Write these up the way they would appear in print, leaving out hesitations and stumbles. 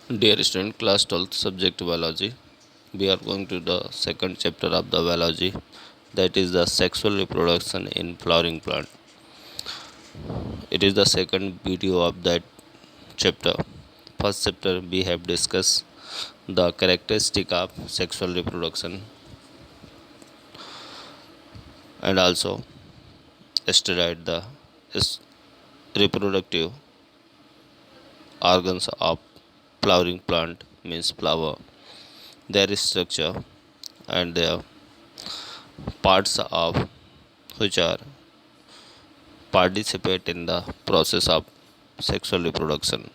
Dear student, class 12th subject biology. We are going to the second chapter of the biology, that is the sexual reproduction in flowering plant. It is the second video of that chapter. First chapter we have discussed the characteristic of sexual reproduction and also studied the reproductive organs of flowering plant means flower, their structure and their parts of which are participate in the process of sexual reproduction.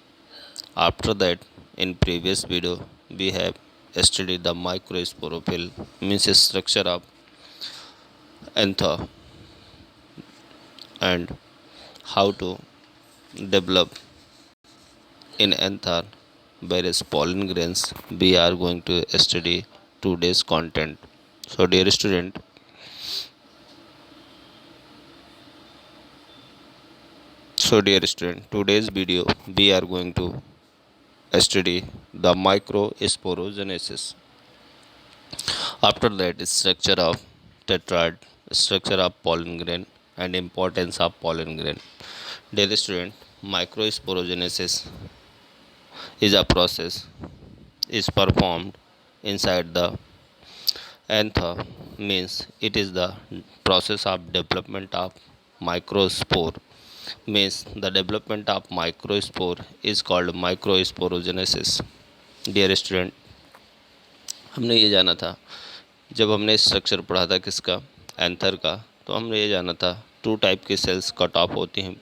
After that, in previous video, we have studied the microsporophyll means structure of anther and how to develop in anther various pollen grains. We are going to study today's content. So, dear student, today's video we are going to study the microsporogenesis. After that, structure of tetrad, structure of pollen grain, and importance of pollen grain. Dear student, microsporogenesis is a process is performed inside the anther, means it is the process of development of microspore, means the development of microspore is called microsporogenesis. Dear student, हमने ये जाना था जब हमने structure पढ़ा था किसका, anther का, तो हमने ये जाना था टू टाइप के सेल्स कट ऑफ होती हैं।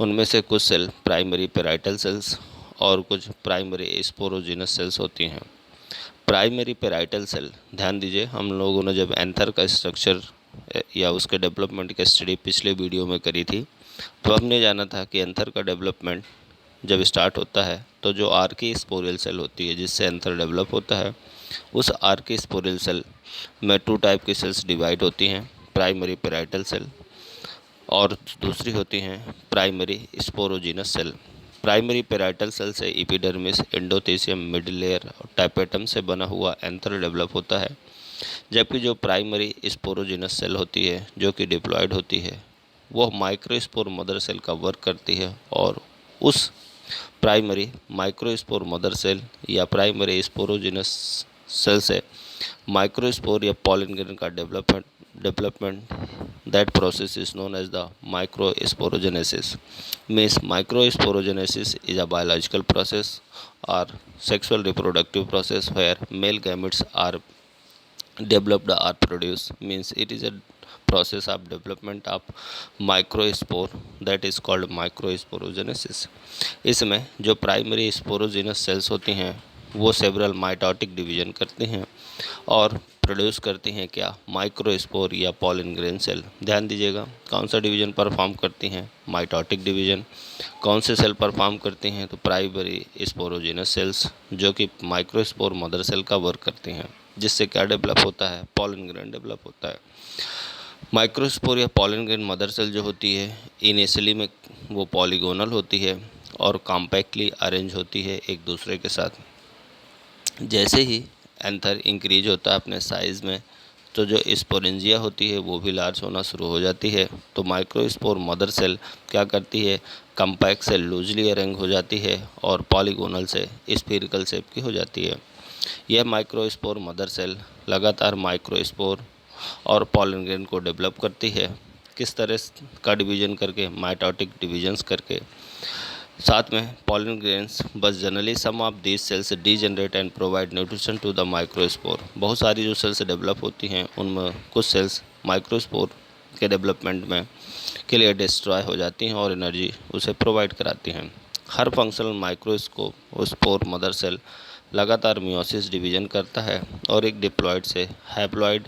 उनमें से कुछ सेल प्राइमरी पेराइटल सेल्स और कुछ प्राइमरी स्पोरोजिनस सेल्स होती हैं। प्राइमरी पेराइटल सेल, ध्यान दीजिए, हम लोगों ने जब एंथर का स्ट्रक्चर या उसके डेवलपमेंट की स्टडी पिछले वीडियो में करी थी, तो हमने जाना था कि एंथर का डेवलपमेंट जब स्टार्ट होता है तो जो आर्की स्पोरियल सेल होती है जिससे एंथर डेवलप होता है, उस आर्की स्पोरियल सेल में टू टाइप की सेल्स डिवाइड होती हैं, प्राइमरी पेराइटल सेल और दूसरी होती हैं primary sporogenous cell. Primary parietal cell से एपिडर्मिस, एंडोथेसियम, मिडिल लेयर और टाइपेटम से बना हुआ एंथर डेवलप होता है, जबकि जो प्राइमरी स्पोरोजिनस सेल होती है जो कि डिप्लॉयड होती है, वह माइक्रोस्पोर मदर सेल का वर्क करती है और उस प्राइमरी माइक्रोस्पोर मदर सेल या प्राइमरी स्पोरोजिनस सेल से माइक्रोस्पोर या पॉलन ग्रेन का development that process is known as the microsporogenesis. Means microsporogenesis is a biological process or sexual reproductive process where male gametes are developed or produced. Means it is a process of development of microspore that is called microsporogenesis. इसमें जो primary sporogenous sales होती हैं वो several mitotic division करती हैं और produce करती हैं क्या, माइक्रोस्पोर या पॉलन ग्रेन सेल। ध्यान दीजिएगा, कौन सा डिवीजन परफॉर्म करती हैं, माइटोटिक डिवीजन। कौन से सेल परफॉर्म करती हैं, तो प्राइमरी स्पोरोजिनस सेल्स जो कि माइक्रोस्पोर मदर सेल का वर्क करती हैं, जिससे क्या डेवलप होता है, पॉलन ग्रेन डेवलप होता है। माइक्रोस्पोर या पॉलन ग्रेन मदर सेल जो होती है इनिशियली में वो पॉलीगोनल होती है और कॉम्पैक्टली अरेंज होती है एक दूसरे के साथ। जैसे ही एंथर इंक्रीज होता है अपने साइज़ में, तो जो स्पोरेंजिया होती है वो भी लार्ज होना शुरू हो जाती है। तो माइक्रोस्पोर मदर सेल क्या करती है, कम्पैक्ट से लूजली अरेंज हो जाती है और पॉलीगोनल से स्फीरिकल शेप की हो जाती है। यह माइक्रोस्पोर मदर सेल लगातार माइक्रोस्पोर और पॉलन ग्रेन को डेवलप करती है। किस तरह का डिवीजन करके, माइटोटिक डिवीजन्स करके। साथ में पॉलन ग्रेन्स बस generally some of these cells degenerate and provide nutrition to the microspore. बहुत सारी जो सेल्स डेवलप होती हैं उनमें कुछ सेल्स माइक्रोस्पोर के डेवलपमेंट में के लिए डिस्ट्रॉय हो जाती हैं और एनर्जी उसे प्रोवाइड कराती हैं। हर functional microscope spore mother cell लगातार मियोसिस डिवीजन करता है और एक डिप्लॉयड से हैप्लॉयड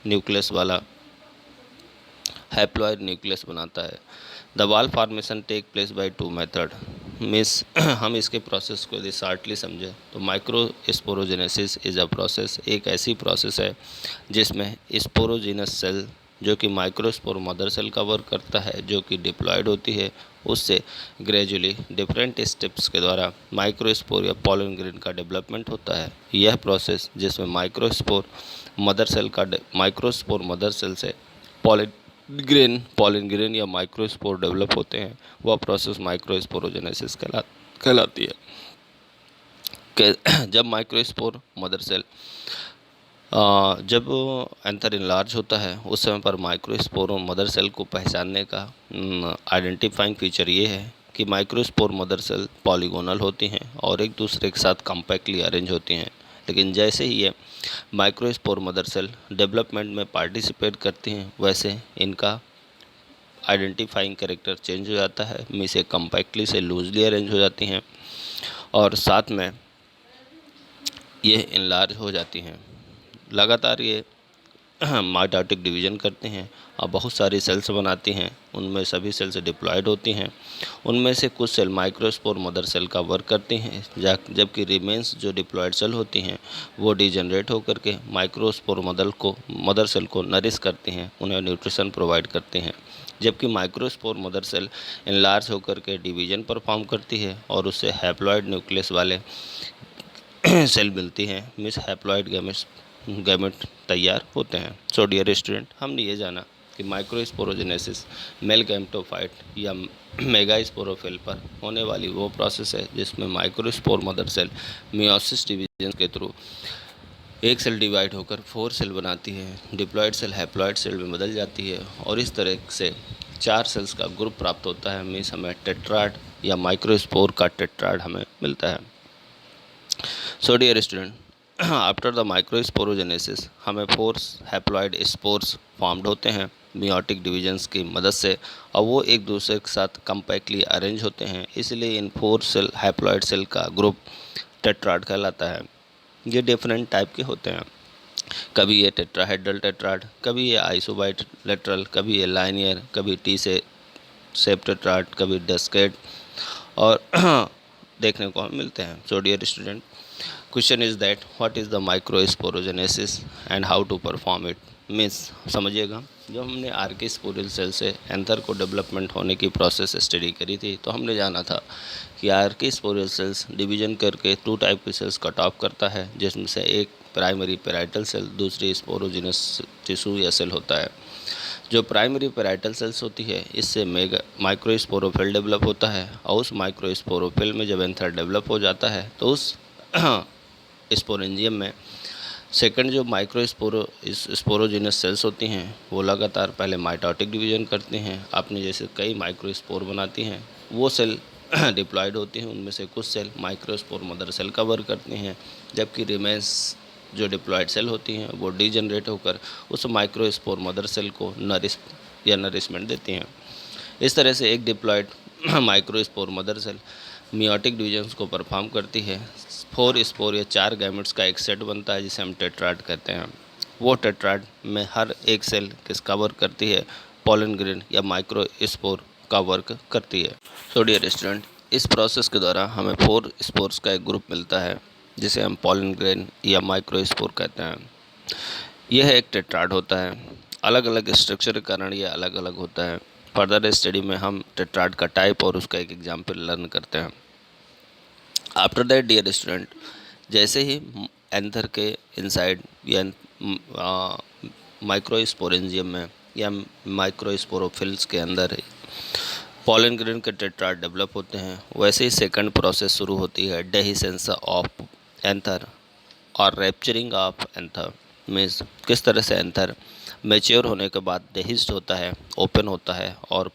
न्यूक्लियस बनाता है। The wall formation take place by two method. Means हम इसके प्रोसेस को यदि शार्टली समझें तो माइक्रोस्पोरोजेनेसिस इज़ अ प्रोसेस, एक ऐसी प्रोसेस है जिसमें स्पोरोजिनस सेल जो कि माइक्रोस्पोर मदर सेल का वर्क करता है, जो कि डिप्लॉयड होती है। उससे ग्रेजुअली डिफरेंट स्टेप्स के द्वारा माइक्रोस्पोर या पॉलन ग्रेन का डेवलपमेंट होता है। यह प्रोसेस जिसमें माइक्रोस्पोर मदर सेल से पॉलन ग्रेन या माइक्रोस्पोर डेवलप होते हैं, वह प्रोसेस माइक्रोस्पोरोजेनेसिस कहलाती है। जब माइक्रोस्पोर मदर सेल जब एंथर इनलार्ज होता है, उस समय पर माइक्रोस्पोर मदर सेल को पहचानने का आइडेंटिफाइंग फीचर ये है कि माइक्रोस्पोर मदर सेल पॉलीगोनल होती हैं और एक दूसरे के साथ कॉम्पैक्टली अरेंज होती हैं। लेकिन जैसे ही ये माइक्रोस्पोर मदर सेल डेवलपमेंट में पार्टिसिपेट करती हैं, वैसे इनका आइडेंटिफाइंग कैरेक्टर चेंज हो जाता है। में से कॉम्पैक्टली से लूजली अरेंज हो जाती हैं और साथ में ये इनलार्ज हो जाती हैं। लगातार ये माइटोटिक डिवीजन करते हैं और बहुत सारी सेल्स बनाती हैं। उनमें सभी सेल्स डिप्लॉयड होती हैं। उनमें से कुछ सेल माइक्रोस्पोर मदर सेल का वर्क करती हैं, जबकि रिमेंस जो डिप्लॉयड सेल होती हैं वो डिजनरेट होकर के माइक्रोस्पोर मदर सेल को नरिश करती हैं, उन्हें न्यूट्रिशन प्रोवाइड करती हैं। जबकि माइक्रोस्पोर मदर सेल इनलार्ज होकर के डिवीजन परफॉर्म करती है और उससे हैप्लॉयड न्यूक्लियस वाले सेल मिलती हैं, मिस हैप्लॉयड गैमेट तैयार होते हैं। सो डियर स्टूडेंट, हमने ये जाना कि माइक्रोस्पोरोजेनेसिस मेल गैमेटोफाइट या मेगास्पोरोफिल पर होने वाली वो प्रोसेस है जिसमें microspore mother cell meiosis division के थ्रू एक सेल डिवाइड होकर 4 सेल बनाती है, डिप्लॉयड सेल हैप्लॉयड सेल में बदल जाती है और इस तरह से 4 सेल्स का ग्रुप प्राप्त होता है। मीन्स हमें टेट्राड या माइक्रोस्पोर का टेट्राड हमें मिलता है। So dear student, after the microsporogenesis हमें 4 हैप्लॉयड स्पोर्स फॉर्म्ड होते हैं मियोटिक डिवीजन्स की मदद से और वो एक दूसरे के साथ कम्पैक्टली अरेंज होते हैं। इसलिए इन 4 सेल हैप्लॉयड सेल का ग्रुप टेट्राड कहलाता है। ये डिफरेंट टाइप के होते हैं, कभी ये टेट्राहेड्रल टेट्राड, कभी ये आइसोबाइलेटरल, कभी ये लाइनियर, कभी टी से शेप टेट्राड, कभी डिस्केट और देखने को मिलते हैं। So dear student, question is that what is the microsporogenesis and how to perform it. Means समझिएगा, जब हमने आर्किस्पोरियल सेल से एंथर को डेवलपमेंट होने की प्रोसेस स्टडी करी थी तो हमने जाना था कि आर्किस्पोरियल सेल्स डिवीजन करके 2 टाइप के सेल्स कट ऑफ करता है, जिसमें से एक प्राइमरी पेराइटल सेल, दूसरी स्पोरोजिनस टिश्यू या सेल होता है। जो प्राइमरी पेराइटल सेल्स होती है, इससे माइक्रोस्पोरोफिल डेवलप होता है और उस माइक्रोस्पोरोफिल में जब एंथर डेवलप हो जाता है तो उस स्पोरेंजियम में सेकंड जो स्पोरोजिनस सेल्स होती हैं वो लगातार पहले माइटोटिक डिवीजन करती हैं, आपने जैसे कई माइक्रोस्पोर बनाती हैं। वो सेल डिप्लॉयड होती हैं, उनमें से कुछ सेल माइक्रोस्पोर मदर सेल का वर्क करती हैं, जबकि रिमेंस जो डिप्लॉयड सेल होती हैं वो डीजनरेट होकर उस माइक्रोस्पोर मदर सेल को नरिशमेंट देती हैं। इस तरह से एक diploid microspore mother cell meiotic divisions को परफॉर्म करती है। 4 स्पोर या 4 गैमेट्स का एक सेट बनता है जिसे हम टेट्राड कहते हैं। वो टेट्राड में हर एक सेल किसका वर्क करती है, पॉलन ग्रेन या माइक्रोस्पोर का वर्क करती है। सो डियर स्टूडेंट, इस प्रोसेस के द्वारा हमें 4 स्पोर्स का एक ग्रुप मिलता है जिसे हम पॉलन ग्रेन या माइक्रोस्पोर कहते हैं। यह एक टेट्राड होता है। अलग अलग स्ट्रक्चर के कारण यह अलग अलग होता है। फर्दर स्टडी में हम टेट्राड का टाइप और उसका एक एग्जाम्पल लर्न करते हैं। आफ्टर दैट डियर स्टूडेंट, जैसे ही एंथर के इनसाइड या माइक्रोस्पोरेंजियम में या माइक्रोस्पोरोफिल्स के अंदर पॉलन ग्रेन के टेट्राड डेवलप होते हैं, वैसे ही सेकंड प्रोसेस शुरू होती है डेहिसेंस ऑफ एंथर और रैप्चरिंग ऑफ एंथर। मीन्स किस तरह से एंथर मैच्योर होने के बाद डेहिस्ड होता है, ओपन होता है और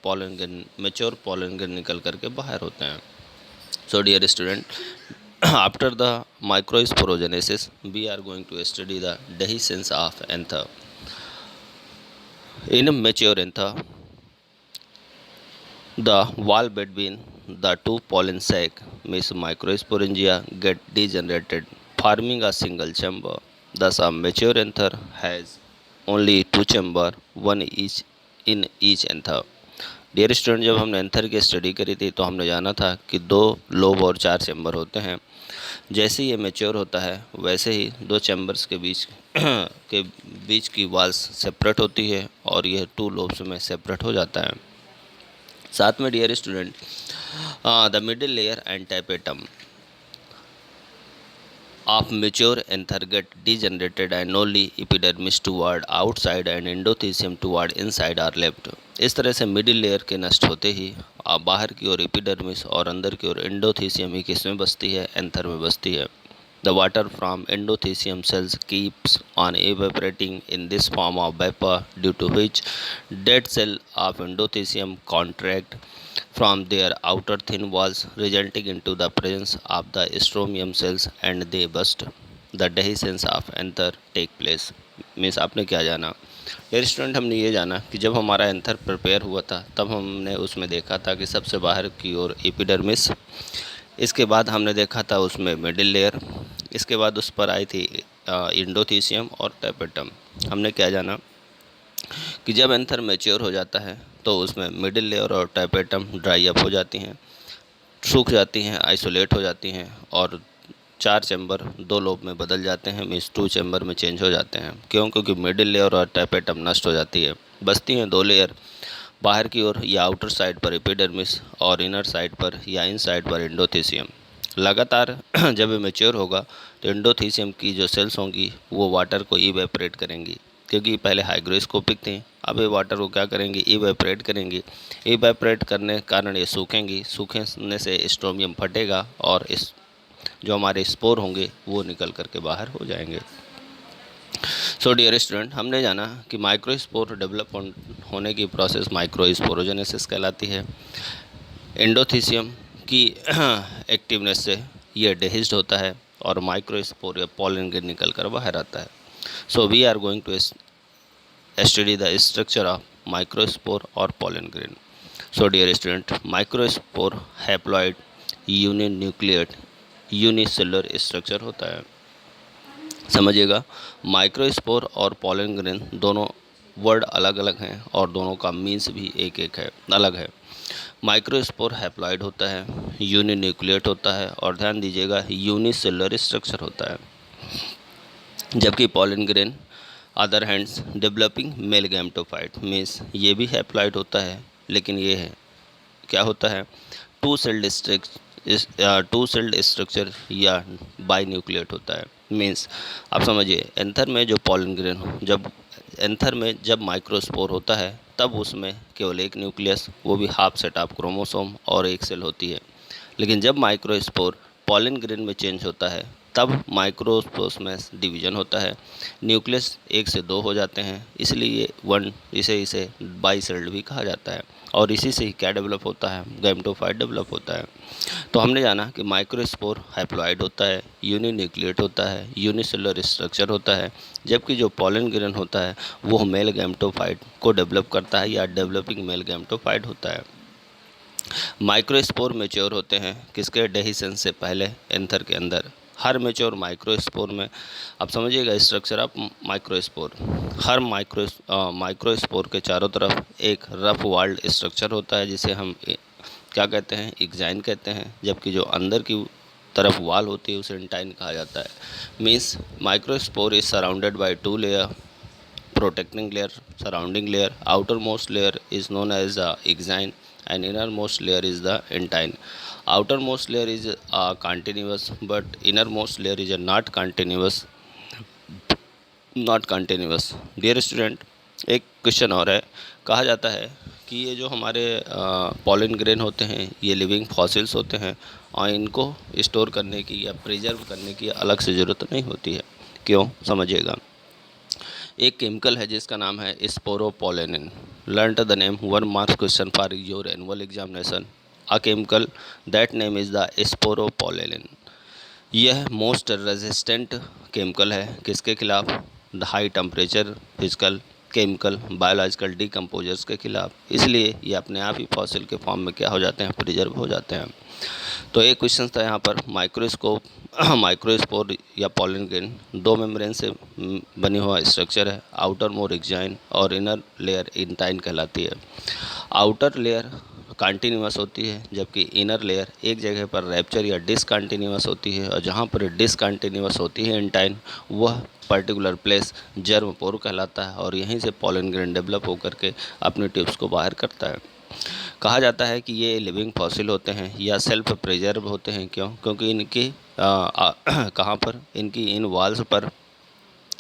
मैच्योर पॉलन ग्रेन निकल करके बाहर होते हैं। So dear student, after the microsporogenesis we are going to study the dehiscence of anther. In mature anther, the wall between the 2 pollen sac means microsporangia get degenerated, forming a single chamber. Thus, a mature anther has only 2 chambers, one each in each anther. Dear student, जब हमने anther की study करी थी तो हमने जाना था कि 2 लोब और 4 चैम्बर होते हैं। जैसे ये मैच्योर होता है वैसे ही 2 चैम्बर्स के बीच की वॉल्स सेपरेट होती है और यह 2 लोब्स में सेपरेट हो जाता है। साथ में dear student, the middle layer and tapetum of mature anther get degenerated and only epidermis toward outside and endothelium toward inside are left। इस तरह से मिडिल लेयर के नष्ट होते ही आप बाहर की ओर एपिडर्मिस और अंदर की ओर एंडोथीसियम ही किसमें बसती है, एंथर में बसती है। The water from endothelium cells keeps on evaporating in this form of vapor, due to which dead cell of endothelium contract from their outer thin walls, resulting into the presence of the stromium cells and they burst। The dehiscence of anther take place। Means आपने क्या जाना dear student, हमने ये जाना कि जब हमारा anther prepare हुआ था तब हमने उसमें देखा था कि सबसे बाहर की ओर एपिडर्मिस, इसके बाद हमने देखा था उसमें मिडिल लेयर, इसके बाद उस पर आई थी इंडोथीसियम और टैपेटम। हमने क्या जाना कि जब एंथर मैच्योर हो जाता है तो उसमें मिडिल लेयर और टैपेटम ड्राई अप हो जाती हैं, सूख जाती हैं, आइसोलेट हो जाती हैं और 4 चैम्बर 2 लोब में बदल जाते हैं, मीन्स 2 चैम्बर में चेंज हो जाते हैं। क्यों? क्योंकि मिडिल लेयर और टैपेटम नष्ट हो जाती है, बचती हैं 2 लेयर, बाहर की ओर या आउटर साइड पर एपिडर्मिस और इनर साइड पर या इन साइड पर एंडोथीसियम। लगातार जब ये मैच्योर होगा तो एंडोथीसियम की जो सेल्स होंगी वो वाटर को इवेपोरेट करेंगी, क्योंकि पहले हाइग्रोस्कोपिक थी, अब ये वाटर को क्या करेंगी, इवेपोरेट करेंगी। इवेपोरेट करने के कारण ये सूखेंगी, सूखने से स्ट्रोमियम फटेगा और इस जो हमारे स्पोर होंगे वो निकल करके बाहर हो जाएंगे। सो डियर स्टूडेंट, हमने जाना कि माइक्रोस्पोर डेवलप होने की प्रोसेस माइक्रोस्पोरोजेनेसिस कहलाती है। एंडोथीसियम की एक्टिवनेस से ये डेहिस्ड होता है और माइक्रोस्पोर या पॉलन ग्रेन निकल कर बाहर आता है। So we are going to study the structure of microspore और pollen grain. So dear student, microspore haploid uninucleate unicellular structure होता है। समझिएगा, माइक्रोस्पोर और पॉलन ग्रेन दोनों वर्ड अलग अलग हैं और दोनों का मीन्स भी एक एक है, अलग है। माइक्रोस्पोर हैप्लॉइड होता है, यूनिन्यूक्लियेट होता है और ध्यान दीजिएगा यूनिसेलुलर स्ट्रक्चर होता है, जबकि pollen grain other hands developing male gametophyte, means ये भी हैप्लॉइड होता है लेकिन ये है क्या होता है, टू सेल्ड स्ट्रक्चर या बाइन्यूक्लियेट होता है। मीन्स आप समझिए, एंथर में जो पॉलन ग्रेन हो, जब एंथर में जब माइक्रोस्पोर होता है तब उसमें केवल एक न्यूक्लियस, वो भी हाफ सेट ऑफ क्रोमोसोम और एक सेल होती है। लेकिन जब माइक्रोस्पोर पॉलन ग्रेन में चेंज होता है तब माइक्रोस्पोर में डिवीजन होता है, न्यूक्लियस 1 से 2 हो जाते हैं, इसलिए इसे बाइसेल्ड भी कहा जाता है और इसी से ही क्या डेवलप होता है, गैमेटोफाइट डेवलप होता है। तो हमने जाना कि माइक्रोस्पोर हैप्लॉइड होता है, यूनिन्यूक्लियेट होता है, यूनिसेलुलर स्ट्रक्चर होता है, जबकि जो पॉलन ग्रेन होता है वो मेल गैमेटोफाइट को डेवलप करता है या डेवलपिंग मेल गैमेटोफाइट होता है। माइक्रोस्पोर मैच्योर होते हैं किसके, डेहिसेंस से पहले एंथर के अंदर। हर मैच्योर माइक्रोस्पोर में आप समझिएगा structure of microspore, her microspore के चारों तरफ एक रफ वाल्ड स्ट्रक्चर होता है जिसे हम क्या कहते हैं, एक्साइन कहते हैं, जबकि जो अंदर की तरफ वाल होती है उसे इंटाइन कहा जाता है। Means microspore is surrounded by 2 layer, protecting layer, surrounding layer. Outermost layer is known as the exine and innermost layer is the intine. Outermost layer is continuous, but innermost layer is not continuous. Dear student, एक question और है, कहा जाता है कि ये जो हमारे पॉलन ग्रेन होते हैं ये लिविंग फॉसिल्स होते हैं और इनको स्टोर करने की या प्रिजर्व करने की अलग से ज़रूरत नहीं होती है। क्यों? समझिएगा, एक केमिकल है जिसका नाम है sporopollenin. Learn the name, 1 marks question for your annual examination. A chemical that name is the sporopollenin. यह मोस्ट रेजिस्टेंट केमिकल है किसके खिलाफ, the high temperature physical chemical biological decomposers के खिलाफ, इसलिए ये अपने आप ही फॉसिल के फॉर्म में क्या हो जाते हैं, प्रिजर्व हो जाते हैं। तो एक क्वेश्चन था यहाँ पर, माइक्रोस्पोर या पॉलन ग्रेन 2 मेम्ब्रेन से बनी हुआ स्ट्रक्चर है, आउटर मोर एक्साइन और इनर लेयर इंटाइन कहलाती है। आउटर लेयर कंटिन्यूअस होती है, जबकि इनर लेयर एक जगह पर रैप्चर या डिसकंटिन्यूअस होती है, और जहाँ पर डिसकंटिन्यूअस होती है इंटाइन, वह पर्टिकुलर प्लेस जर्म पोर कहलाता है, और यहीं से पॉलन ग्रेन डेवलप होकर के अपने ट्यूब्स को बाहर करता है। कहा जाता है कि ये लिविंग फॉसिल होते हैं या सेल्फ प्रिजर्व होते हैं। क्योंकि इनकी कहाँ पर, इनकी इन वॉल्स पर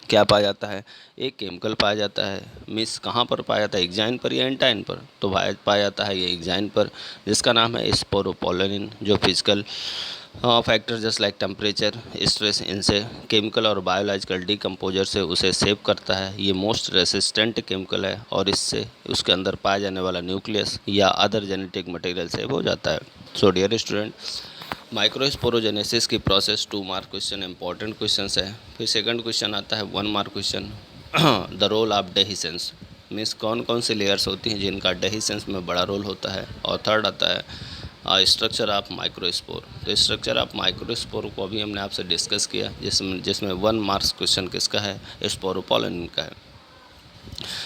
क्या पाया जाता है, एक केमिकल पाया जाता है। मिस कहाँ पर पाया जाता है, एग्जाइन पर या एंटाइन पर? तो पाया जाता है ये एग्जाइन पर, जिसका नाम है स्पोरोपोलिन, जो physical factor just like temperature, stress, इनसे केमिकल और बायोलॉजिकल डिकम्पोजर से उसे सेव करता है। ये मोस्ट रेसिस्टेंट केमिकल है, और इससे उसके अंदर पाया जाने वाला न्यूक्लियस या अदर जेनेटिक मटेरियल सेव हो जाता है। सो डियर स्टूडेंट, माइक्रोस्पोरोजेनेसिस की process 2 mark question important question है। फिर सेकंड क्वेश्चन आता है 1 mark question, the role of dehiscence, means कौन कौन सी लेयर्स होती हैं जिनका डेहिसेंस में बड़ा रोल होता है। और थर्ड आता है स्ट्रक्चर ऑफ माइक्रोस्पोर। तो स्ट्रक्चर ऑफ माइक्रोस्पोर को अभी हमने आपसे डिस्कस किया, जिसमें 1 मार्क्स क्वेश्चन किसका है, स्पोरोपोलिन का है।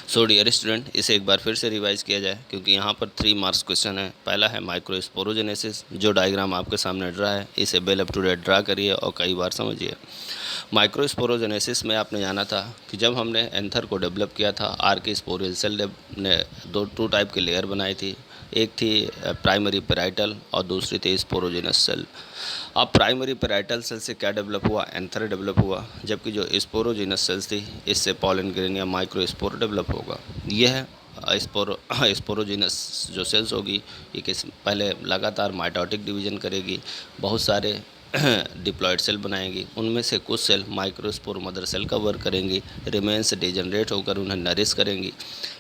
सो डियर स्टूडेंट, इसे एक बार फिर से रिवाइज किया जाए, क्योंकि यहाँ पर 3 मार्क्स क्वेश्चन है। पहला है माइक्रोस्पोरोजेनेसिस, जो डायग्राम आपके सामने ड्रा है, इसे well up to date draw करिए और कई बार समझिए। माइक्रोस्पोरोजेनेसिस में आपने जाना था कि जब हमने एंथर को डेवलप किया था, आर्की स्पोरियल सेल ने टू टाइप की लेयर बनाई थी। एक थी प्राइमरी पेराइटल और दूसरी थी स्पोरोजेनस सेल। अब प्राइमरी पेराइटल सेल से क्या डेवलप हुआ, एंथर डेवलप हुआ, जबकि जो स्पोरोजेनस सेल्स थी, इससे पॉलन ग्रेन या माइक्रोस्पोर डेवलप होगा। यह स्पोरोजेनस जो सेल्स होगी, ये पहले लगातार माइटोटिक डिवीजन करेगी, बहुत सारे डिप्लॉयड सेल बनाएंगी, उनमें से कुछ सेल माइक्रोस्पोर मदर सेल का वर्क करेंगी, रिमेन्स डिजनरेट होकर उन्हें नरिश करेंगी।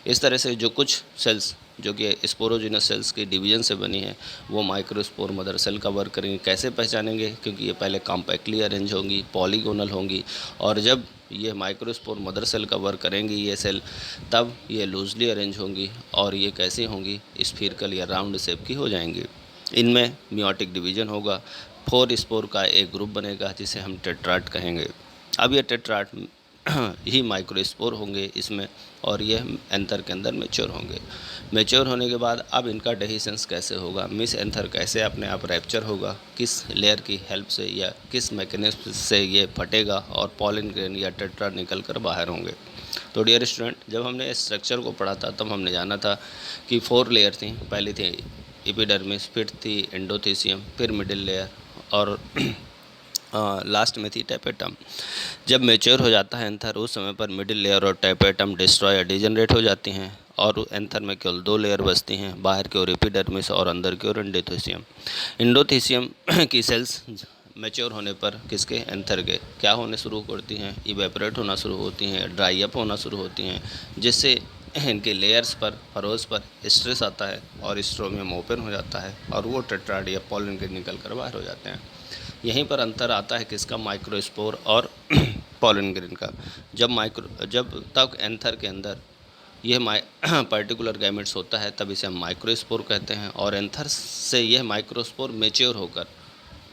इस तरह से जो कुछ सेल्स जो कि स्पोरोजिनस सेल्स की डिवीजन से बनी है, वो माइक्रोस्पोर मदर सेल का वर्क करेंगे। कैसे पहचानेंगे, क्योंकि ये पहले कॉम्पैक्टली अरेंज होंगी, पॉलीगोनल होंगी, और जब ये माइक्रोस्पोर मदर सेल का वर्क करेंगी ये सेल, तब ये लूजली अरेंज होंगी, और ये कैसे होंगी, स्फीरिकल या राउंड शेप की हो जाएंगी। इनमें मियोटिक डिवीजन होगा, 4 स्पोर का एक ग्रुप बनेगा, जिसे हम टेट्राड कहेंगे। अब ये टेट्राड ही माइक्रोस्पोर होंगे इसमें, और ये एंथर के अंदर मैच्योर होंगे। मैच्योर होने के बाद अब इनका डेहिसेंस कैसे होगा, मिस एंथर कैसे अपने आप रैप्चर होगा, किस लेयर की हेल्प से या किस मैकेनिज्म से ये फटेगा, और पॉलन ग्रेन या टेट्राड निकल कर बाहर होंगे। तो डियर स्टूडेंट, जब हमने इस स्ट्रक्चर को पढ़ा था, तब हमने जाना था कि 4 लेयर थी। पहली थी एपिडर्मिस, फिर थी एंडोथीसियम, फिर मिडिल लेयर, और लास्ट में थी टैपेटम। जब मैच्योर हो जाता है एंथर, उस समय पर मिडिल लेयर और टैपेटम डिस्ट्रॉय या डिजनरेट हो जाती हैं, और एंथर में केवल 2 लेयर बचती हैं, बाहर की ओर एपिडर्मिस और अंदर की ओर एंडोथीसियम। एंडोथीसियम की सेल्स मैच्योर होने पर किसके, एंथर के, क्या होने शुरू करती हैं, इवेपोरेट होना शुरू होती हैं, ड्राई अप होना शुरू होती हैं, जिससे इनके लेयर्स पर, फरोज पर स्ट्रेस आता है, और स्ट्रोमियम ओपन हो जाता है, और वो टेट्राड या पॉलन ग्रेन निकल कर बाहर हो जाते हैं। यहीं पर अंतर आता है किसका, माइक्रोस्पोर और पॉलन ग्रेन का। जब तक एंथर के अंदर यह पर्टिकुलर गैमेट्स होता है, तब इसे हम माइक्रोस्पोर कहते हैं, और एंथर से यह माइक्रोस्पोर मैच्योर होकर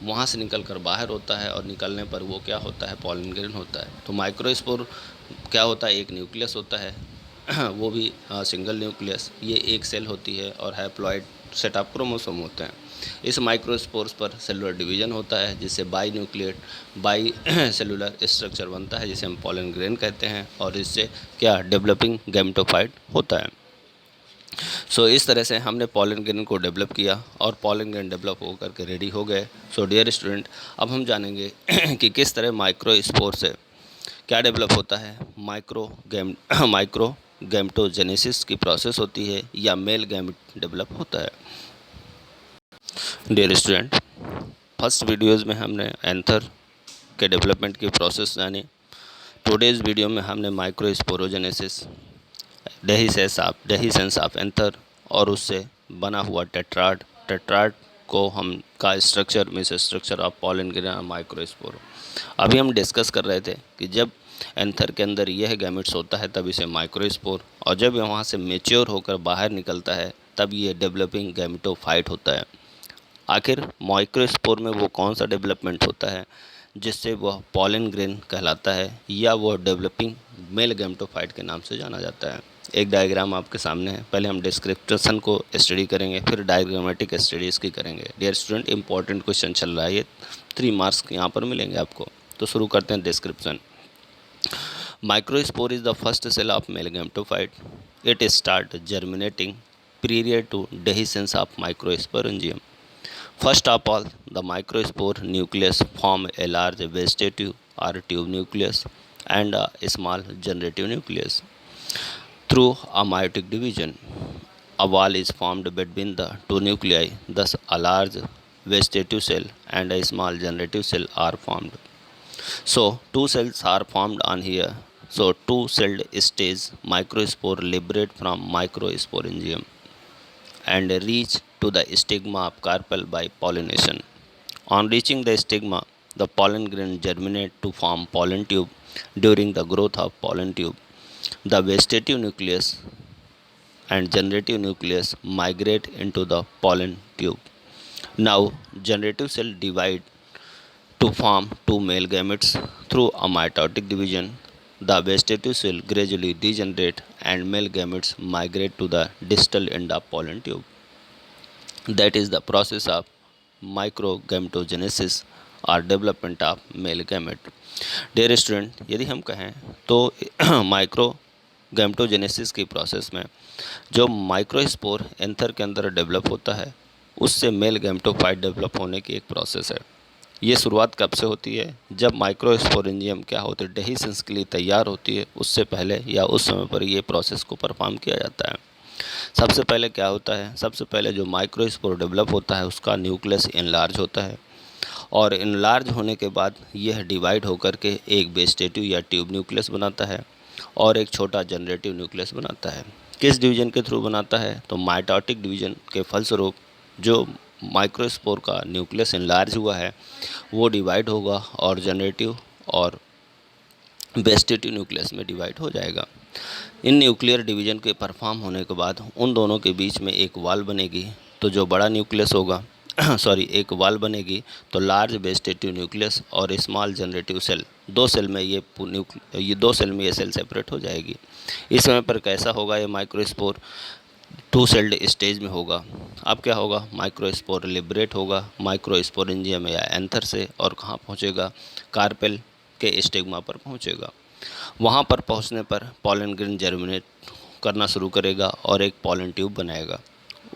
वहाँ से निकल कर बाहर होता है, और निकलने पर वो क्या होता है, पॉलन ग्रेन होता है। तो माइक्रोस्पोर क्या होता है, एक न्यूक्लियस होता है, वो भी सिंगल न्यूक्लियस। ये एक सेल होती है, और हैप्लॉइड सेट ऑफ क्रोमोसोम होते हैं। इस माइक्रोस्पोर्स पर सेलुलर डिवीजन होता है, जिससे बाई सेलुलर स्ट्रक्चर बनता है, जिसे हम पॉलन ग्रेन कहते हैं, और इससे क्या, डेवलपिंग गैमेटोफाइट होता है। सो इस तरह से हमने पॉलन ग्रेन को डेवलप किया, और पॉलन ग्रेन डेवलप होकर के रेडी हो गए। सो डियर स्टूडेंट, अब हम जानेंगे कि किस तरह माइक्रोस्पोर से क्या डेवलप होता है। माइक्रो गैमेटोजेनेसिस की प्रोसेस होती है, या मेल गैमेट डेवलप होता है। डियर स्टूडेंट, फर्स्ट वीडियोज़ में हमने एंथर के डेवलपमेंट की प्रोसेस जानी। टुडेज़ वीडियो में हमने माइक्रोस्पोरोजेनेसिस, डेहिसेंस ऑफ एंथर, और उससे बना हुआ टेट्राड को हम का स्ट्रक्चर में से structure of pollen grain microspore. अभी हम डिस्कस कर रहे थे कि जब एंथर के अंदर यह गैमेट्स होता है, तब इसे माइक्रोस्पोर, और जब वहाँ से मैच्योर होकर बाहर निकलता है, तब ये डेवलपिंग गैमेटोफाइट होता है। आखिर माइक्रोस्पोर में वो कौन सा डेवलपमेंट होता है जिससे वह पॉलन ग्रेन कहलाता है, या वह डेवलपिंग मेल गैमेटोफाइट के नाम से जाना जाता है। एक डायग्राम आपके सामने है। पहले हम डिस्क्रिप्शन को स्टडी करेंगे, फिर डायग्रामेटिक स्टडी इसकी करेंगे। डियर स्टूडेंट, इंपॉर्टेंट क्वेश्चन चल रहा है, ये 3 मार्क्स यहाँ पर मिलेंगे आपको। तो शुरू करते हैं description. Microspore is the first cell of male gametophyte. It starts germinating prior to dehiscence of microsporangium. First of all, the microspore nucleus form a large vegetative or tube nucleus and a small generative nucleus. Through a meiotic division, a wall is formed between the two nuclei, thus a large vegetative cell and a small generative cell are formed. So two cells are formed on here. So two-celled stage microspore liberate from microsporangium and reach to the stigma of carpel by pollination. On reaching the stigma, the pollen grain germinate to form pollen tube. During the growth of pollen tube, the vegetative nucleus and generative nucleus migrate into the pollen tube. Now, generative cell divide to form two male gametes through a mitotic division. The vegetative cell gradually degenerate and male gametes migrate to the distal end of pollen tube. That is the process of microgametogenesis or development of male gamete. Dear student, यदि हम कहें तो micro gametogenesis की process में जो microspore anther के अंदर develop होता है, उससे मेल गैमेटोफाइट डेवलप होने की एक प्रोसेस है। ये शुरुआत कब से होती है? जब माइक्रोस्पोरेंजियम क्या होती है, डेहिसेंस के लिए तैयार होती है, उससे पहले या उस समय पर ये प्रोसेस को परफॉर्म किया जाता है। सबसे पहले क्या होता है? सबसे पहले जो माइक्रोस्पोर डेवलप होता है उसका न्यूक्लियस इनलार्ज होता है और इनलार्ज होने के बाद यह डिवाइड होकर के एक वेजिटेटिव या ट्यूब न्यूक्लियस बनाता है और एक छोटा जनरेटिव न्यूक्लियस बनाता है। किस डिवीजन के थ्रू बनाता है? तो माइटोटिक डिवीजन के फलस्वरूप जो माइक्रोस्पोर का न्यूक्लियस इनलार्ज हुआ है वो डिवाइड होगा और जनरेटिव और वेजिटेटिव न्यूक्लियस में डिवाइड हो जाएगा। इन न्यूक्लियर डिवीजन के परफॉर्म होने के बाद उन दोनों के बीच में एक वॉल बनेगी। तो जो बड़ा न्यूक्लियस होगा एक वॉल बनेगी तो लार्ज वेजिटेटिव न्यूक्लियस और स्मॉल जनरेटिव सेल, दो सेल में ये सेल सेपरेट हो जाएगी। इस समय पर कैसा होगा ये माइक्रोस्पोर? टू सेल्ड स्टेज में होगा। अब क्या होगा? माइक्रोस्पोर लिबरेट होगा माइक्रोस्पोरेंजियम या एंथर से और कहाँ पहुँचेगा? कार्पेल के स्टिग्मा पर पहुँचेगा। वहाँ पर पहुँचने पर पॉलन ग्रेन जर्मिनेट करना शुरू करेगा और एक पॉलन ट्यूब बनाएगा।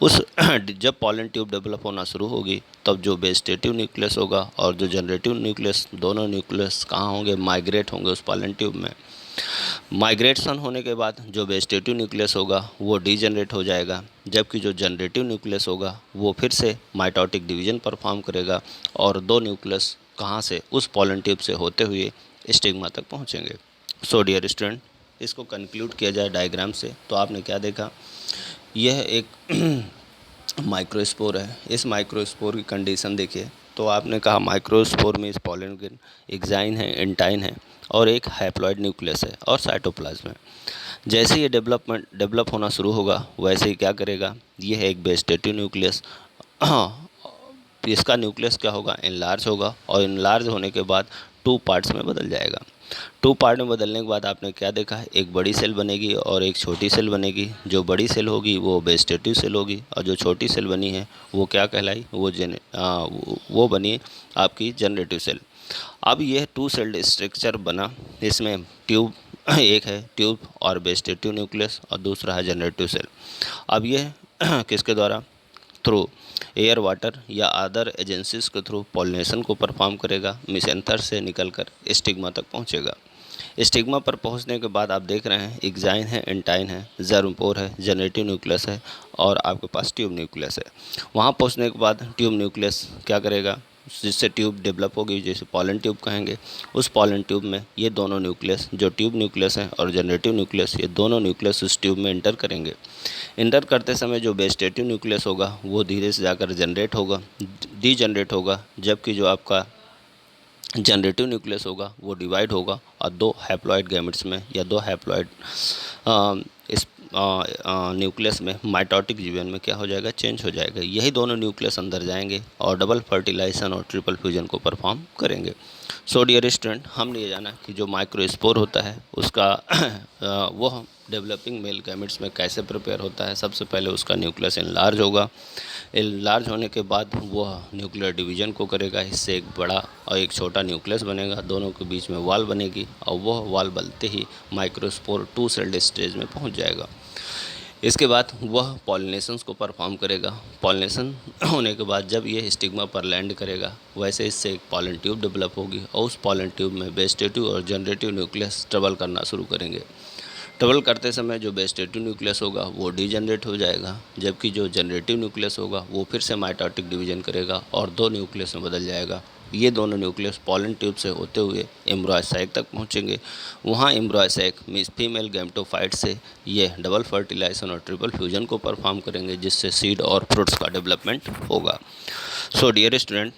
जब पॉलन ट्यूब डेवलप होना शुरू होगी तब जो वेजिटेटिव न्यूक्लियस होगा और जो जनरेटिव न्यूक्लियस, दोनों न्यूक्लियस कहाँ होंगे? माइग्रेट होंगे उस पॉलन ट्यूब में। माइग्रेशन होने के बाद जो वेजिटेटिव न्यूक्लियस होगा वो डीजनरेट हो जाएगा, जबकि जो जनरेटिव न्यूक्लियस होगा वो फिर से माइटोटिक डिवीजन परफॉर्म करेगा और दो न्यूक्लियस कहाँ से? उस पॉलन ट्यूब से होते हुए स्टिग्मा तक पहुँचेंगे। सो डियर स्टूडेंट, इसको कंक्लूड किया जाए डायग्राम से तो आपने क्या देखा? यह एक माइक्रोस्पोर है। इस माइक्रोस्पोर की कंडीशन देखिए तो आपने कहा माइक्रोस्पोर में इस पॉलन ग्रेन एक्साइन है, एंटाइन है और एक हैप्लॉइड न्यूक्लियस है और साइटोप्लाज्म है। जैसे ये डेवलप होना शुरू होगा वैसे ही क्या करेगा? यह है एक वेजिटेटिव न्यूक्लियस। इसका न्यूक्लियस क्या होगा? इनलार्ज होगा और इनलार्ज होने के बाद टू पार्ट्स में बदल जाएगा। टू पार्ट में बदलने के बाद आपने क्या देखा? एक बड़ी सेल बनेगी और एक छोटी सेल बनेगी। जो बड़ी सेल होगी वो वेजिटेटिव सेल होगी और जो छोटी सेल बनी है वो क्या कहलाई? वो बनी आपकी जनरेटिव सेल। अब यह टू सेल्ड स्ट्रक्चर बना। इसमें ट्यूब एक है, ट्यूब और वेजिटेटिव न्यूक्लियस, और दूसरा है जनरेटिव सेल। अब यह किसके द्वारा? थ्रू एयर, वाटर या अदर एजेंसीज के थ्रू पॉलिनेशन को परफॉर्म करेगा। मिसेंथर से निकलकर स्टिग्मा तक पहुंचेगा। स्टिग्मा पर पहुंचने के बाद आप देख रहे हैं एक्साइन है, एंटाइन है, जर्मपोर है, जनरेटिव न्यूक्लियस है और आपके पास ट्यूब न्यूक्लियस है। वहां पहुंचने के बाद ट्यूब न्यूक्लियस क्या करेगा? जिससे ट्यूब डेवलप होगी, जैसे पॉलन ट्यूब कहेंगे। उस पॉलन ट्यूब में ये दोनों न्यूक्लियस, जो ट्यूब न्यूक्लियस है और जनरेटिव न्यूक्लियस, ये दोनों न्यूक्लियस उस ट्यूब में इंटर करेंगे। इंटर करते समय जो वेजिटेटिव न्यूक्लियस होगा वो धीरे से जाकर जनरेट होगा, डीजनरेट होगा, जबकि जो आपका जनरेटिव न्यूक्लियस होगा वो डिवाइड होगा और दो हैप्लॉइड गैमेट्स में या दो हैप्लॉइड इस न्यूक्लियस में माइटोटिक जीवन में क्या हो जाएगा? चेंज हो जाएगा। यही दोनों न्यूक्लियस अंदर जाएंगे और डबल फर्टिलाइजेशन और ट्रिपल फ्यूजन को परफॉर्म करेंगे। सो डियर स्टूडेंट, हमने ये जाना कि जो माइक्रोस्पोर होता है उसका वो डेवलपिंग मेल गैमेट्स में कैसे प्रिपेयर होता है। सबसे पहले उसका न्यूक्लियस इनलार्ज होगा। इनलार्ज होने के बाद वह न्यूक्लियर डिवीजन को करेगा, इससे एक बड़ा और एक छोटा न्यूक्लियस बनेगा, दोनों के बीच में वॉल बनेगी और वह वॉल बनते ही माइक्रोस्पोर 2 सेल्ड स्टेज में पहुंच जाएगा। इसके बाद वह पॉलिनेशंस को परफॉर्म करेगा। पॉलिनेशन होने के बाद जब ये स्टिग्मा पर लैंड करेगा, वैसे इससे एक पॉलन ट्यूब डेवलप होगी और उस पॉलन ट्यूब में वेजिटेटिव और जनरेटिव न्यूक्लियस ट्रबल करना शुरू करेंगे। ट्रबल करते समय जो वेजिटेटिव न्यूक्लियस होगा वो डीजनरेट हो जाएगा, जबकि जो जनरेटिव न्यूक्लियस होगा वो फिर से माइटोटिक डिवीजन करेगा और 2 न्यूक्लियस में बदल जाएगा। ये दोनों न्यूक्लियस पॉलन ट्यूब से होते हुए एम्ब्रॉय सैक तक पहुंचेंगे। वहां embryo sac means female gametophyte से ये डबल फर्टिलाइजेशन और ट्रिपल फ्यूजन को परफॉर्म करेंगे, जिससे सीड और फ्रूट्स का डेवलपमेंट होगा। सो डियर स्टूडेंट,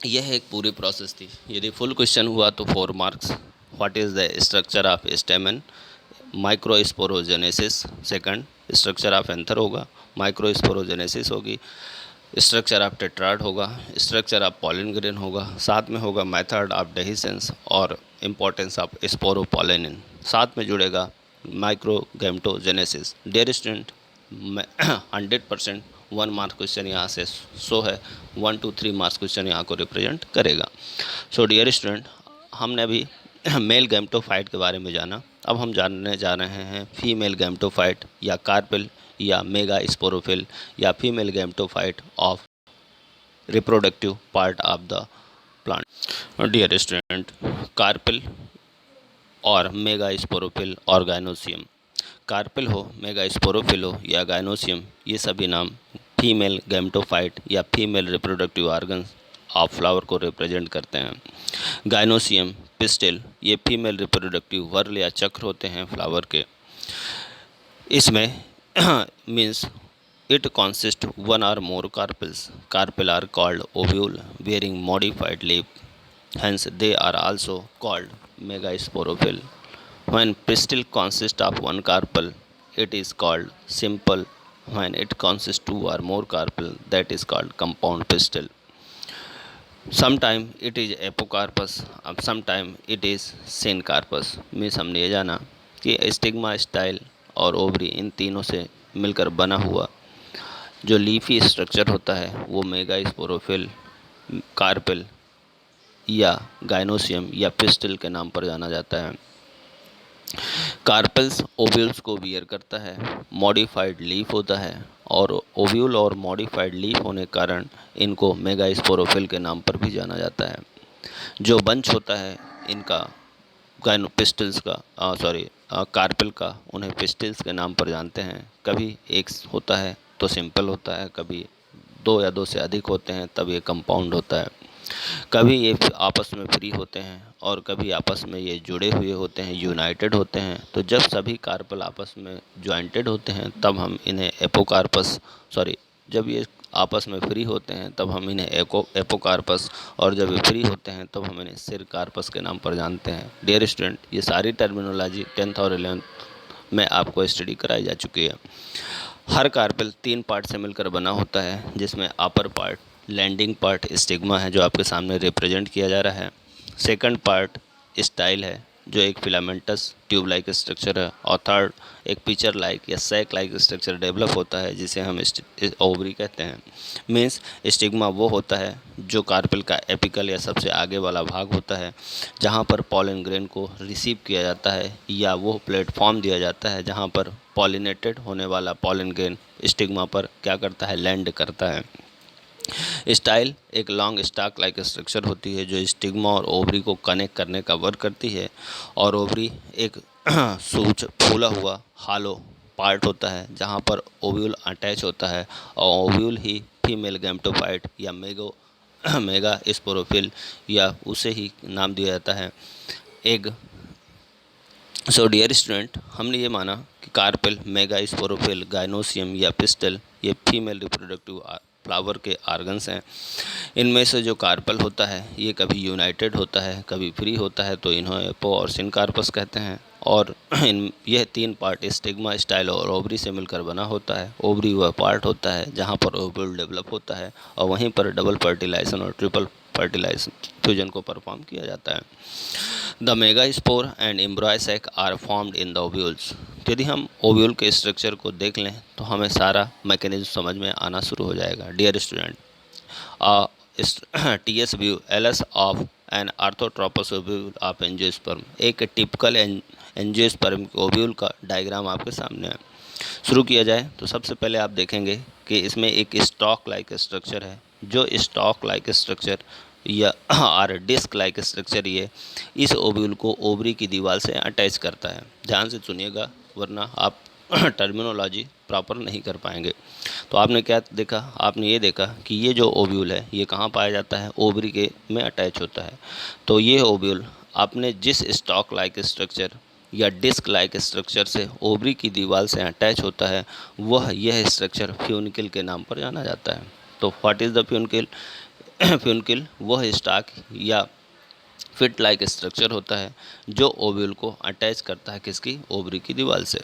यह एक पूरी प्रोसेस थी। यदि फुल क्वेश्चन हुआ तो 4 marks. What is the structure of स्टेमन, microsporogenesis, second structure of anther होगा, माइक्रोस्पोरोजेनेसिस होगी, स्ट्रक्चर ऑफ टेट्राड होगा, स्ट्रक्चर ऑफ पॉलन ग्रेन होगा, साथ में होगा मेथड ऑफ डेहिसेंस और इम्पोर्टेंस ऑफ स्पोरोपोलेनिन, साथ में जुड़ेगा माइक्रोगैमेटोजेनेसिस। डियर स्टूडेंट, 100% 1 मार्क क्वेश्चन यहाँ से शो है, 1 to 3 मार्क्स क्वेश्चन यहाँ को रिप्रेजेंट करेगा। सो डियर स्टूडेंट, हमने अभी मेल गैमेटोफाइट के बारे में जाना। अब हम जानने जा रहे हैं फीमेल गैमेटोफाइट या कार्पेल या मेगा स्पोरोफिल या female gametophyte of reproductive part of the plant. Dear student, carpel और मेगा स्पोरोफिल और गाइनोसियम, कार्पेल हो, मेगा स्पोरोफिल हो या गाइनोसियम, ये सभी नाम फीमेल गैमेटोफाइट या female reproductive organs of flower को रिप्रेजेंट करते हैं। गाइनोसियम, पिस्टिल, ये फीमेल रिप्रोडक्टिव व्हर्ल या चक्र होते हैं फ्लावर के। इसमें means it consist 1 or more carpels. Carpel are called ovule bearing modified leaf, hence they are also called megasporophyll. When pistil consists of 1 carpel, it is called simple. When it consists 2 or more carpel, that is called compound pistil. Sometime it is apocarpus, sometime it is syncarpus। Means हमने ये जाना कि stigma, style और ovary, इन तीनों से मिलकर बना हुआ जो लीफी स्ट्रक्चर होता है वो मेगा स्पोरोफिल, कार्पेल या गाइनोसियम या पिस्टिल के नाम पर जाना जाता है। कार्पेल्स ओव्यूल्स को बियर करता है, मॉडिफाइड लीफ होता है और ओव्यूल और मॉडिफाइड लीफ होने के कारण इनको मेगा स्पोरोफिल के नाम पर भी जाना जाता है। जो बंच होता है इनका पिस्टिल्स का कार्पेल का, उन्हें पिस्टिल्स के नाम पर जानते हैं। कभी एक होता है तो सिंपल होता है, कभी 2 या 2 से अधिक होते हैं तब ये कंपाउंड होता है। कभी ये आपस में फ्री होते हैं और कभी आपस में ये जुड़े हुए होते हैं, यूनाइटेड होते हैं। तो जब सभी कार्पल आपस में ज्वाइंटेड होते हैं तब हम इन्हें जब ये आपस में फ्री होते हैं तब हम इन्हें एपोकार्पस, और जब ये फ्री होते हैं तब हम इन्हें सिरकार्पस के नाम पर जानते हैं। डियर स्टूडेंट, ये सारी टर्मिनोलॉजी 10th और 11th में आपको स्टडी कराई जा चुकी है। हर कार्पेल 3 पार्ट से मिलकर बना होता है, जिसमें upper part landing part stigma है जो आपके सामने रिप्रेजेंट किया जा रहा है। सेकंड पार्ट स्टाइल है जो एक फिलामेंटस ट्यूब लाइक स्ट्रक्चर है, और थर्ड एक पिचर लाइक या सैक लाइक स्ट्रक्चर डेवलप होता है जिसे हम ओवरी कहते हैं। मीन्स स्टिग्मा वो होता है जो कार्पेल का एपिकल या सबसे आगे वाला भाग होता है, जहाँ पर पॉलन ग्रेन को रिसीव किया जाता है या वो प्लेटफॉर्म दिया जाता है जहाँ पर पॉलिनेटेड होने वाला पॉलन ग्रेन स्टिग्मा पर क्या करता है, लैंड करता है। स्टाइल एक लॉन्ग स्टाक लाइक स्ट्रक्चर होती है जो स्टिग्मा और ओवरी को कनेक्ट करने का वर्क करती है, और ओवरी एक सूच फूला हुआ हालो पार्ट होता है जहाँ पर ओव्यूल अटैच होता है, और ओव्यूल ही फीमेल गैमेटोफाइट या मेगा स्पोरोफिल या उसे ही नाम दिया जाता है एग। सो डियर स्टूडेंट, हमने ये माना कि कार्पेल, मेगा स्पोरोफिल, गाइनोसियम या पिस्टल ये फीमेल रिप्रोडक्टिव फ्लावर के ऑर्गन्स हैं। इनमें से जो कार्पेल होता है ये कभी यूनाइटेड होता है, कभी फ्री होता है, तो इन्हें एपो और सिनकार्पस कहते हैं। और यह 3 पार्ट स्टिग्मा, स्टाइल और ओवरी से मिलकर बना होता है। ओवरी वह पार्ट होता है जहाँ पर ओव्यूल डेवलप होता है और वहीं पर डबल फर्टिलाइजेशन और ट्रिपल फर्टिलाइजेशन फ्यूजन को परफॉर्म किया जाता है। The megaspore and embryo sac are formed in the ovules. तो यदि हम ओव्यूल के स्ट्रक्चर को देख लें तो हमें सारा मैकेनिज्म समझ में आना शुरू हो जाएगा। Dear student, TS view LS of an orthotropous ovule of angiosperm, एक टिपिकल एंजियोस्पर्म ओव्यूल का डायग्राम आपके सामने है। शुरू किया जाए तो सबसे पहले आप देखेंगे कि इसमें एक स्टॉक लाइक स्ट्रक्चर है। जो स्टॉक लाइक स्ट्रक्चर या और डिस्क लाइक स्ट्रक्चर ये इस ओव्यूल को ओवरी की दीवार से अटैच करता है। ध्यान से सुनिएगा वरना आप टर्मिनोलॉजी प्रॉपर नहीं कर पाएंगे। तो आपने क्या देखा, आपने ये देखा कि ये जो ओव्यूल है ये कहाँ पाया जाता है, ओवरी के में अटैच होता है। तो ये ओव्यूल आपने जिस स्टॉक लाइक स्ट्रक्चर या डिस्क लाइक स्ट्रक्चर से ओवरी की दीवार से अटैच होता है वह यह स्ट्रक्चर फ्यूनिकल के नाम पर जाना जाता है। तो what is the funicle? Funicle वह स्टॉक या फिट लाइक स्ट्रक्चर होता है जो ओव्यूल को अटैच करता है किसकी, ओवरी की दीवार से।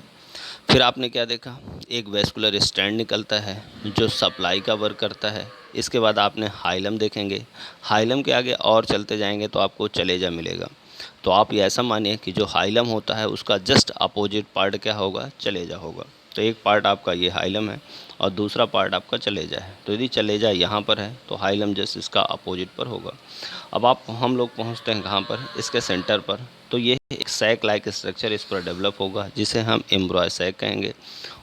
फिर आपने क्या देखा, एक वेस्कुलर स्टैंड निकलता है जो सप्लाई का वर्क करता है। इसके बाद आपने हाइलम देखेंगे, हाइलम के आगे और चलते जाएंगे तो आपको चलेजा मिलेगा। तो आप ये ऐसा मानिए कि जो हाइलम होता है उसका जस्ट अपोजिट पार्ट क्या होगा, चलेजा होगा। तो एक पार्ट आपका ये हाइलम है और दूसरा पार्ट आपका चलेजा है। तो यदि चलेजा यहाँ पर है तो हाइलम जस्ट इसका अपोजिट पर होगा। अब हम लोग पहुँचते हैं कहाँ पर, इसके सेंटर पर। तो ये एक सैक लाइक स्ट्रक्चर इस पर डेवलप होगा जिसे हम एम्ब्रॉय सैक कहेंगे।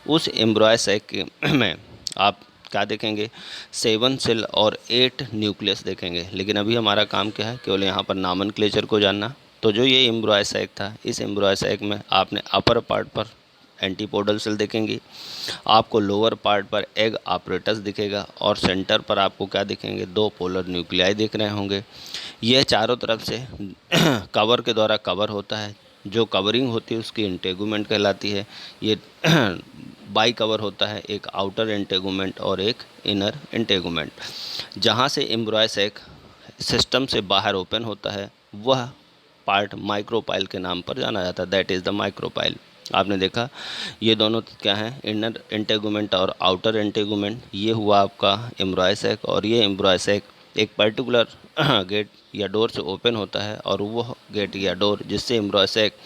उस एम्ब्रॉय सैक में आप क्या देखेंगे, 7 सेल और 8 न्यूक्लियस देखेंगे। लेकिन अभी हमारा काम क्या है, केवल यहाँ पर नॉमेनक्लेचर को जानना। तो जो ये एम्ब्रॉय सैक था, इस एम्ब्रॉय सैक में आपने अपर पार्ट पर एंटीपोडल सेल देखेंगी, आपको लोअर पार्ट पर एग ऑपरेटस दिखेगा और सेंटर पर आपको क्या दिखेंगे, 2 पोलर न्यूक्लियाई दिख रहे होंगे। यह चारों तरफ से कवर के द्वारा कवर होता है। जो कवरिंग होती है उसकी इंटेगुमेंट कहलाती है। ये बाई कवर होता है, एक आउटर इंटेगुमेंट और एक इनर इंटेगुमेंट। जहाँ से एम्ब्रॉय सैक सिस्टम से बाहर ओपन होता है वह पार्ट माइक्रोपाइल के नाम पर जाना जाता है, दैट इज़ द माइक्रोपाइल। आपने देखा ये दोनों क्या हैं, इनर इंटेगुमेंट और आउटर इंटेगुमेंट। ये हुआ आपका एम्ब्रॉय सैक और ये एम्ब्रॉय सैक एक पर्टिकुलर गेट या डोर से ओपन होता है और वह गेट या डोर जिससे एम्ब्रॉय सैक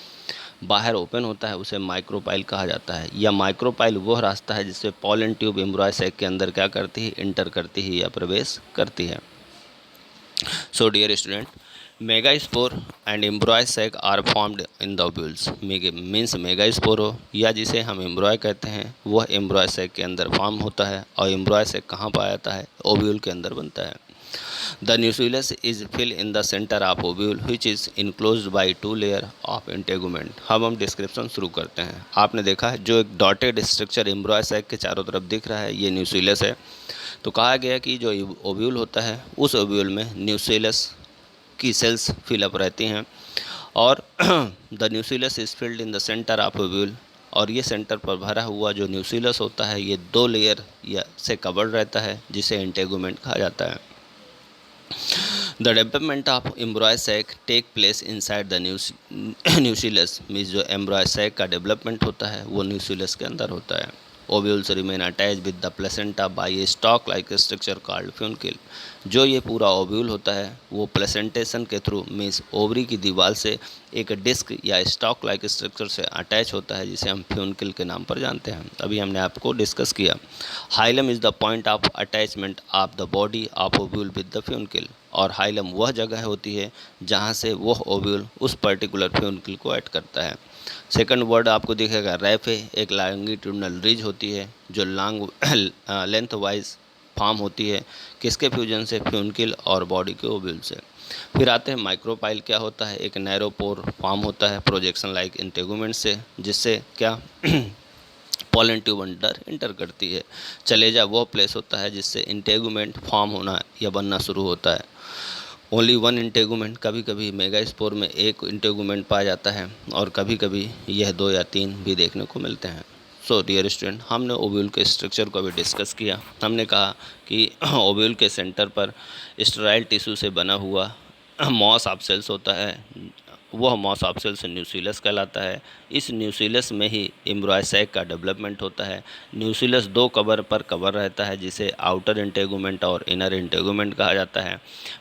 बाहर ओपन होता है उसे माइक्रोपाइल कहा जाता है। या माइक्रोपाइल वह रास्ता है जिससे पॉलन ट्यूब एम्ब्रॉय सैक के अंदर क्या करती है, इंटर करती है या प्रवेश करती है। So dear student, megaspore and embryo sac are formed in the ovules. Means megaspore हो या जिसे हम एम्ब्रॉय कहते हैं वह एम्ब्रॉय सैक के अंदर फॉर्म होता है और एम्ब्रॉय सैक कहाँ पाया जाता है, ओव्यूल के अंदर बनता है। The nucleus is fill in the centre of ovule which is enclosed by 2 layer of integument. अब हम डिस्क्रिप्शन शुरू करते हैं। आपने देखा है जो एक डॉटेड स्ट्रक्चर एम्ब्रॉय सैक के चारों तरफ दिख रहा है ये न्यूक्लियस है। तो कहा गया कि जो ओव्यूल होता है उस ओव्यूल में न्यूक्लियस की सेल्स फिलअप रहती हैं और the nucleus is filled in the centre of ovule. और ये सेंटर पर भरा हुआ जो न्यूक्लियस होता है ये 2 लेयर या से कवर्ड रहता है जिसे इंटेगुमेंट कहा जाता है। The development of embryo sac take place inside the nucleus. Means जो एम्ब्रॉय सैक का डेवलपमेंट होता है वो न्यूक्लियस के अंदर होता है। Ovules remain attach with the placenta by a stalk like structure called funicle. जो ये पूरा ओव्यूल होता है वो प्लेसेंटेशन के थ्रू मीन्स ओवरी की दीवार से एक डिस्क या स्टॉक लाइक स्ट्रक्चर से अटैच होता है जिसे हम फ्यूनिकल के नाम पर जानते हैं। अभी हमने आपको डिस्कस किया। Hilum is the point of attachment of the body of ovule with the funicle. और हाइलम वह जगह होती है जहाँ से वह ओव्यूल उस पर्टिकुलर फ्यूनिकल को ऐड करता है। सेकंड वर्ड आपको दिखेगा रैफे, एक लॉन्गिट्यूडनल रिज होती है जो लॉन्ग लेंथ वाइज फॉर्म होती है किसके फ्यूजन से, फ्यूनिकल और बॉडी के ओव्यूल से। फिर आते हैं माइक्रोपाइल। क्या होता है, एक नैरो पोर फॉर्म होता है प्रोजेक्शन लाइक इंटेगुमेंट से जिससे क्या पॉलन ट्यूब अंडर इंटर करती है। चलेजा वो प्लेस होता है जिससे इंटेगुमेंट फॉर्म होना या बनना शुरू होता है। ओनली 1 इंटेगुमेंट, कभी कभी मेगास्पोर में 1 इंटेगुमेंट पाया जाता है और कभी कभी यह 2 या 3 भी देखने को मिलते हैं। सो डियर स्टूडेंट, हमने ओव्यूल के स्ट्रक्चर को अभी डिस्कस किया। हमने कहा कि ओव्यूल के सेंटर पर स्टेराइल टिश्यू से बना हुआ मॉस ऑफ सेल्स होता है। वह मॉस ऑफ सेल्स न्यूक्लियस कहलाता है। इस न्यूक्लियस में ही एम्ब्रॉय सैक का डेवलपमेंट होता है। न्यूक्लियस 2 कवर पर कवर रहता है जिसे आउटर इंटेगुमेंट और इनर इंटेगुमेंट कहा जाता है।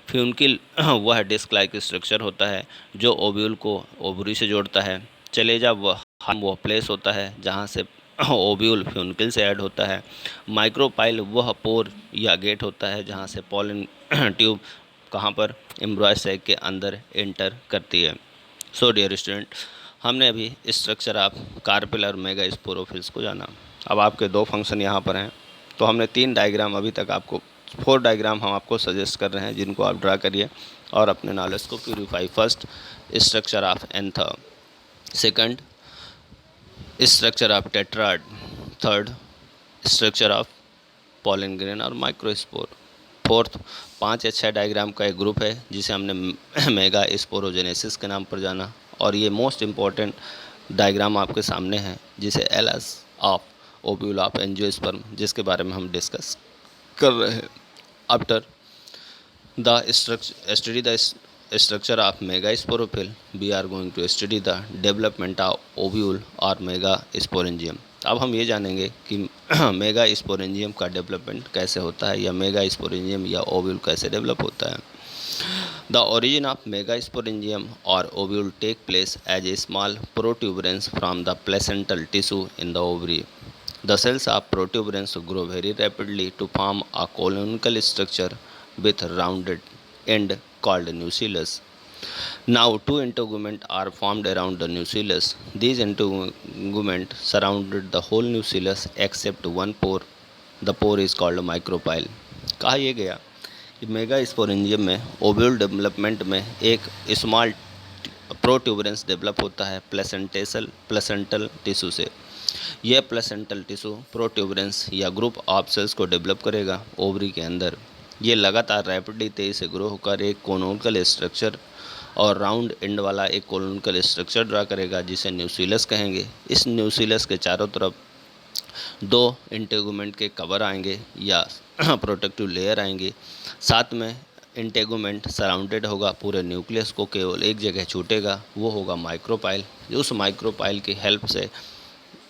फ्यूनिकल वह डिस्क लाइक स्ट्रक्चर होता है जो ओव्यूल को ओवरी से जोड़ता है। चलेजा वह हम वो प्लेस होता है जहाँ से ओव्यूल फ्यूनिकल से ऐड होता है। माइक्रोपाइल वह पोर या गेट होता है जहाँ से पॉलन ट्यूब कहाँ पर एम्ब्रॉय सैक के अंदर एंटर करती है। सो डियर स्टूडेंट, हमने अभी स्ट्रक्चर ऑफ कार्पेल और मेगा स्पोरोफिल्स को जाना। अब आपके 2 फंक्शन यहाँ पर हैं, तो हमने 3 डायग्राम अभी तक आपको 4 डायग्राम हम आपको सजेस्ट कर रहे हैं, जिनको आप ड्रा करिए और अपने नॉलेज को purify. First, structure of anther. Second, structure of tetrad. Third, structure of pollen grain और माइक्रोस्पोर। फोर्थ, 5 या 6 डायग्राम का एक ग्रुप है जिसे हमने मेगा स्पोरोजेनेसिस के नाम पर जाना, और ये मोस्ट इम्पॉर्टेंट डायग्राम आपके सामने है जिसे LS of ovule of angiosperm, जिसके बारे में हम डिस्कस कर रहे हैं। After the study the structure of megasporophyll, we are going to study the development of ovule और megasporangium। अब हम ये जानेंगे कि मेगास्पोरेंजियम का डेवलपमेंट कैसे होता है, या मेगास्पोरेंजियम या ओव्यूल कैसे डेवलप होता है। द ओरिजिन ऑफ मेगास्पोरेंजियम और ovule take place as a small protuberance from the placental tissue in the ovary. The cells of protuberance grow very rapidly to form a conical structure with rounded end called nucellus. Now, 2 integuments are formed around the nucellus. These integuments surrounded the whole nucellus except one pore. The pore is called micropyle. कहा यह गया कि megasporangium में ovule development में एक small protuberance develop होता है placental tissue से। यह प्लेसेंटल टिश्यू प्रोट्यूबरेंस या ग्रुप ऑफ सेल्स को डेवलप करेगा ओवरी के अंदर। ये लगातार रैपिडली तेजी से ग्रो होकर एक कोनोनिकल स्ट्रक्चर और राउंड एंड वाला एक कोनोनिकल स्ट्रक्चर ड्रा करेगा, जिसे न्यूक्लियस कहेंगे। इस न्यूक्लियस के चारों तरफ 2 इंटेगुमेंट के कवर आएंगे या प्रोटेक्टिव लेयर आएंगे। साथ में इंटेगुमेंट सराउंडेड होगा पूरे न्यूक्लियस को, केवल एक जगह छूटेगा, वो होगा माइक्रोपाइल। उस माइक्रोपाइल की हेल्प से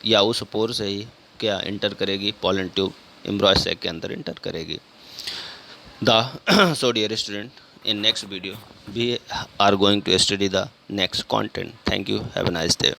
या उस पोर से ही क्या इंटर करेगी, पॉलन ट्यूब एम्ब्रॉय सैक के अंदर इंटर करेगी। So dear student, in next video we are going to study the next content. Thank you, have a nice day.